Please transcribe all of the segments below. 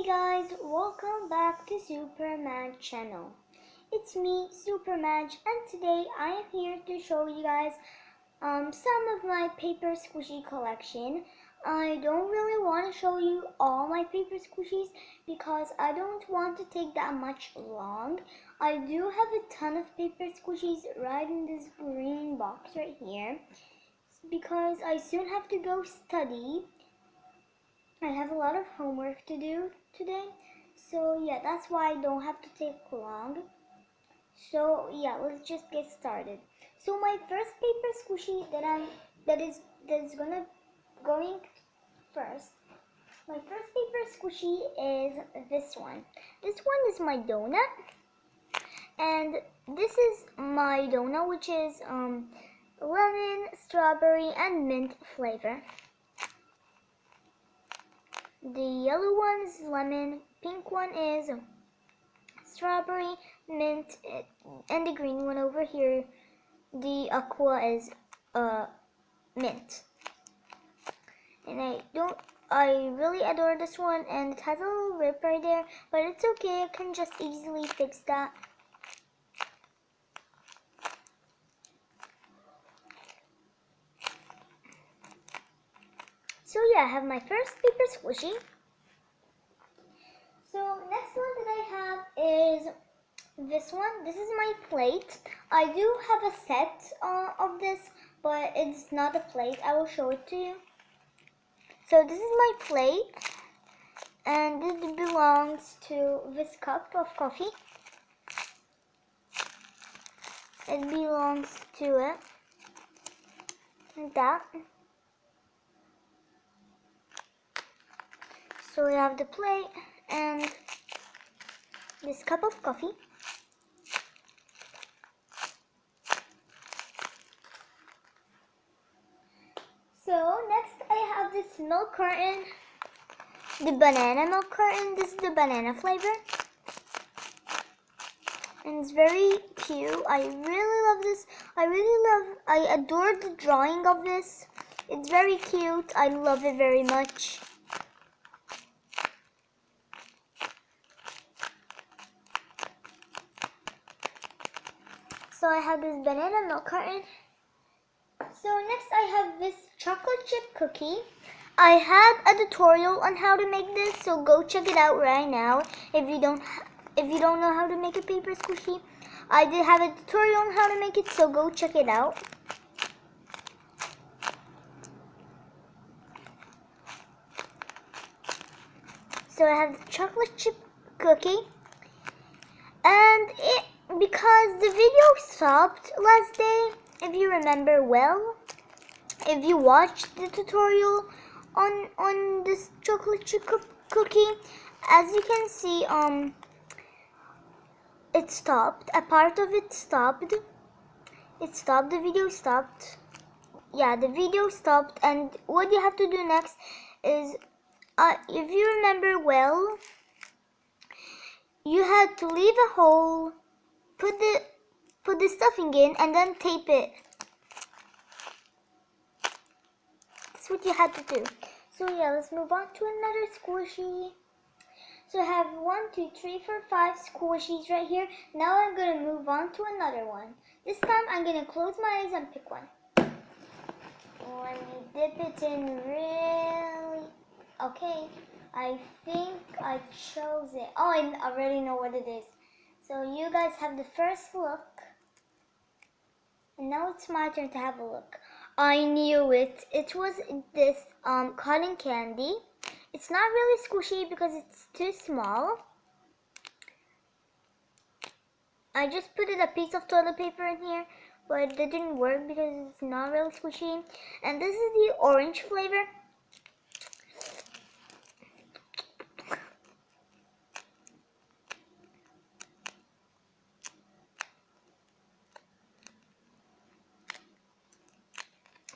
Hey guys, welcome back to Superman channel. It's me, Superman, and today I am here to show you guys some of my paper squishy collection. I don't really want to show you all my paper squishies because I don't want to take that much long. I do have a ton of paper squishies right in this green box right here because I soon have to go study. I have a lot of homework to do today, so yeah, that's why I don't have to take long. So yeah, let's just get started. So my first paper squishy that is going first. My first paper squishy is this one. This one is my donut, and this is my donut, which is lemon, strawberry, and mint flavor. The yellow one is lemon, pink one is strawberry, mint, and the green one over here, the aqua, is mint. And I really adore this one, and it has a little rip right there, but it's okay, I can just easily fix that. So yeah, I have my first paper squishy. So next one that I have is this one. This is my plate. I do have a set of this, but it's not a plate. I will show it to you. So this is my plate, and it belongs to this cup of coffee. It belongs to it, like that. So we have the plate and this cup of coffee. So next I have this milk carton, the banana milk carton. This is the banana flavor, and it's very cute. I really love this. I adore the drawing of this. It's very cute. I love it very much. So I have this banana milk carton. So next I have this chocolate chip cookie. I had a tutorial on how to make this, so go check it out right now. If you don't know how to make a paper squishy, I did have a tutorial on how to make it, so go check it out. So I have the chocolate chip cookie, and because the video stopped last day, if you remember well, if you watched the tutorial on this chocolate chip cookie, as you can see, it stopped. A part of it stopped. It stopped. The video stopped. Yeah, the video stopped. And what you have to do next is, if you remember well, you had to leave a hole, put the stuffing in, and then tape it. That's what you had to do. So yeah, let's move on to another squishy. So I have 1, 2, 3, 4, 5 squishies right here. Now I'm going to move on to another one. This time I'm going to close my eyes and pick one. Let me dip it in really. Okay, I think I chose it. Oh, I already know what it is. So you guys have the first look. And now it's my turn to have a look. I knew it. It was this cotton candy. It's not really squishy because it's too small. I just put a piece of toilet paper in here, but it didn't work because it's not really squishy. And this is the orange flavor.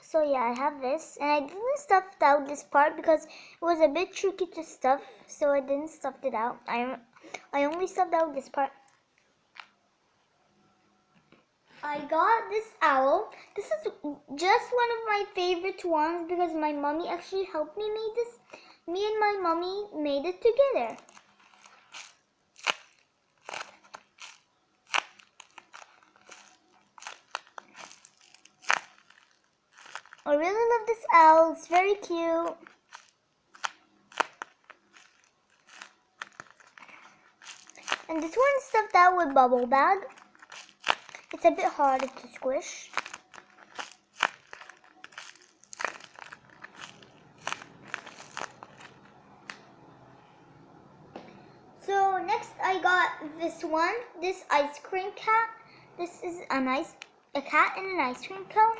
So yeah, I have this, and I didn't stuff out this part because it was a bit tricky to stuff, so I didn't stuff it out. I only stuffed out this part. I got this owl. This is just one of my favorite ones because my mommy actually helped me make this. Me and my mommy made it together. I really love this owl. It's very cute. And this one's stuffed out with bubble bag. It's a bit harder to squish. So next I got this one, this ice cream cat. This is a cat in an ice cream cone.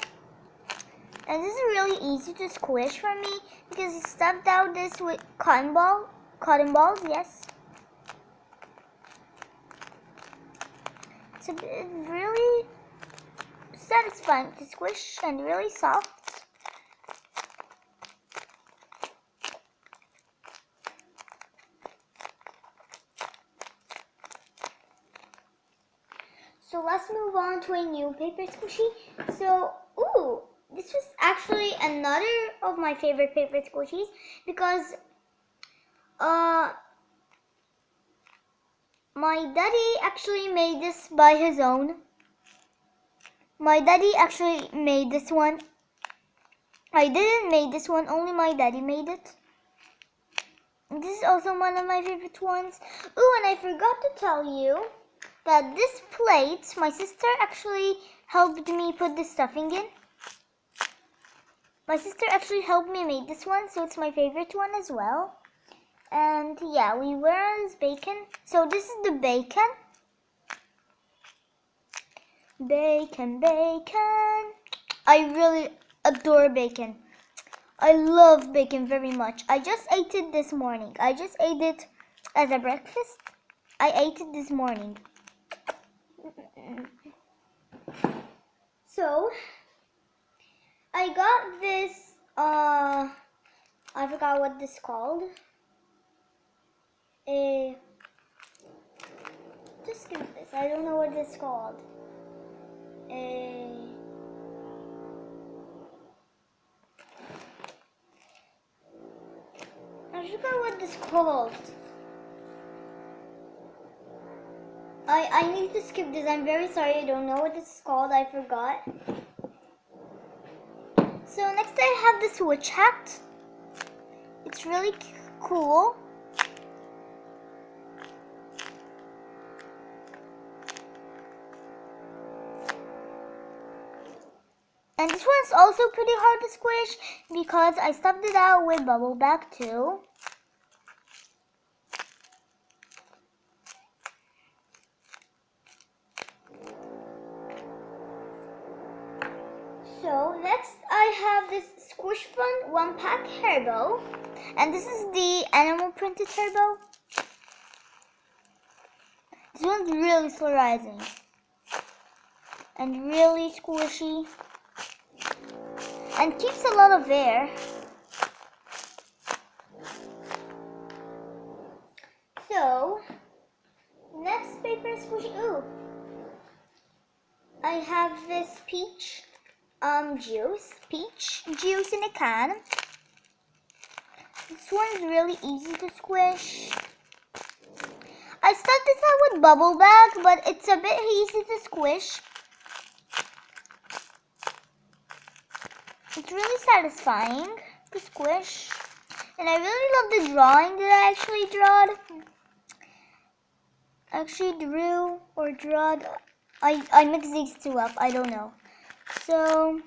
And this is really easy to squish for me because it's stuffed out this with cotton balls, yes. It's really satisfying to squish and really soft. So let's move on to a new paper squishy. So, this was actually another of my favorite paper squishies because my daddy actually made this by his own. My daddy actually made this one. I didn't make this one, only my daddy made it. This is also one of my favorite ones. And I forgot to tell you that this plate, my sister actually helped me put the stuffing in. My sister actually helped me make this one, so it's my favorite one as well. And yeah, we were on this bacon. So this is the bacon. Bacon, bacon. I really adore bacon. I love bacon very much. I just ate it this morning. I just ate it as a breakfast. I ate it this morning. So, I got this, I forgot what this is called. Just give this. I don't know what this is called. I forgot what this is called. I need to skip this. I'm very sorry. I don't know what this is called. I forgot. So next I have this witch hat. It's really cool. And this one's also pretty hard to squish because I stuffed it out with bubble back too. So next I have this Squish Fun 1-pack hair bow. And this is the animal printed hair bow. This one's really solarizing and really squishy and keeps a lot of air. So next paper squishy. I have this peach juice in a can. This one's really easy to squish. I stuffed this out with bubble bag, but it's a bit easy to squish. It's really satisfying to squish. And I really love the drawing that I actually drew or drawed. I mixed these two up, I don't know. So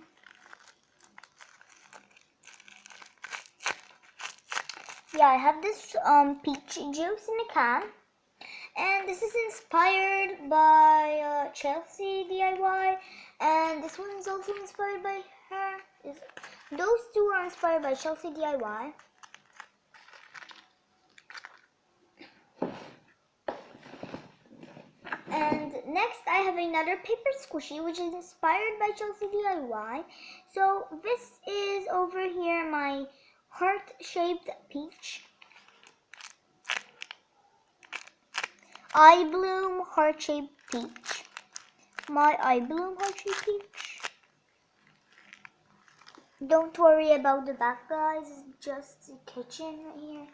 yeah, I have this peach juice in a can. And this is inspired by Chelsea DIY. And this one is also inspired by her. Those two are inspired by Chelsea DIY. And next I have another paper squishy which is inspired by Chelsea DIY. So this is over here my heart-shaped peach. I bloom heart-shaped peach. My I bloom heart-shaped peach. Don't worry about the back, guys. It's just the kitchen right here.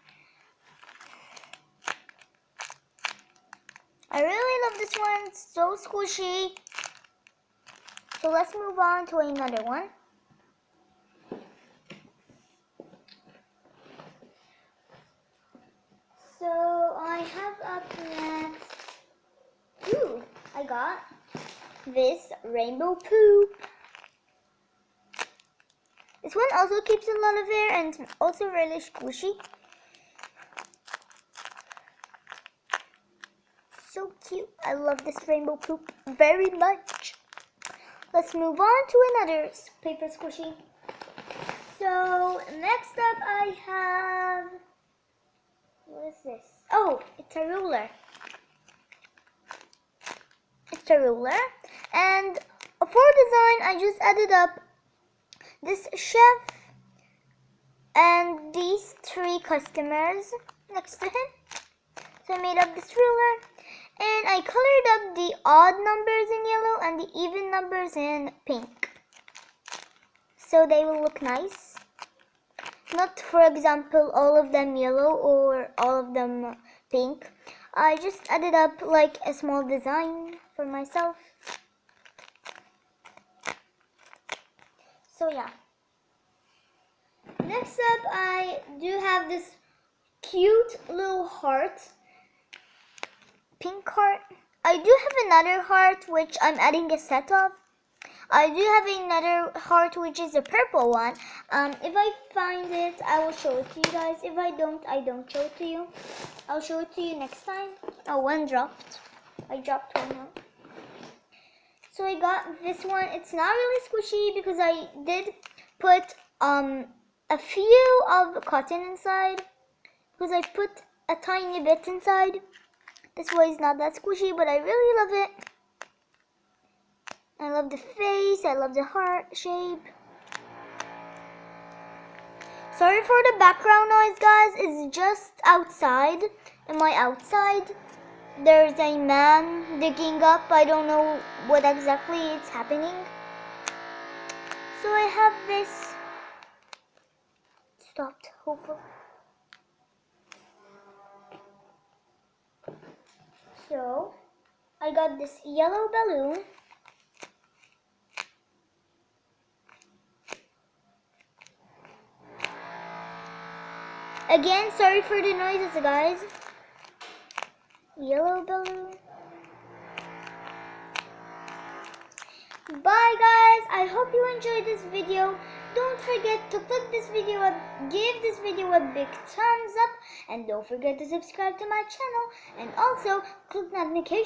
I really love this one. It's so squishy. So let's move on to another one. So I have up next. Ooh, I got this rainbow poop. This one also keeps a lot of air and it's also really squishy. So cute. I love this rainbow poop very much. Let's move on to another paper squishy. So next up I have, what is this? Oh, it's a ruler. It's a ruler. And for design, I just added up this chef and these 3 customers next to him. So I made up this ruler and I colored up the odd numbers in yellow and the even numbers in pink. So they will look nice. Not, for example, all of them yellow or all of them pink. I just added up like a small design for myself. So yeah. Next up, I do have this cute little heart. Pink heart. I do have another heart which I'm adding a set of. I do have another heart which is a purple one. If I find it, I will show it to you guys. If I don't show it to you. I'll show it to you next time. Oh, one dropped. I dropped one out. So I got this one. It's not really squishy because I did put a few of cotton inside. Because I put a tiny bit inside. This way is not that squishy, but I really love it. I love the face, I love the heart shape. Sorry for the background noise, guys. It's just outside. In my outside, there's a man digging up. I don't know what exactly is happening. So I have this. Stopped, hopefully. So I got this yellow balloon. Again, sorry for the noises, guys. Yellow balloon. Bye, guys. I hope you enjoyed this video. Don't forget to click this video up, give this video a big thumbs up, and don't forget to subscribe to my channel, and also click notification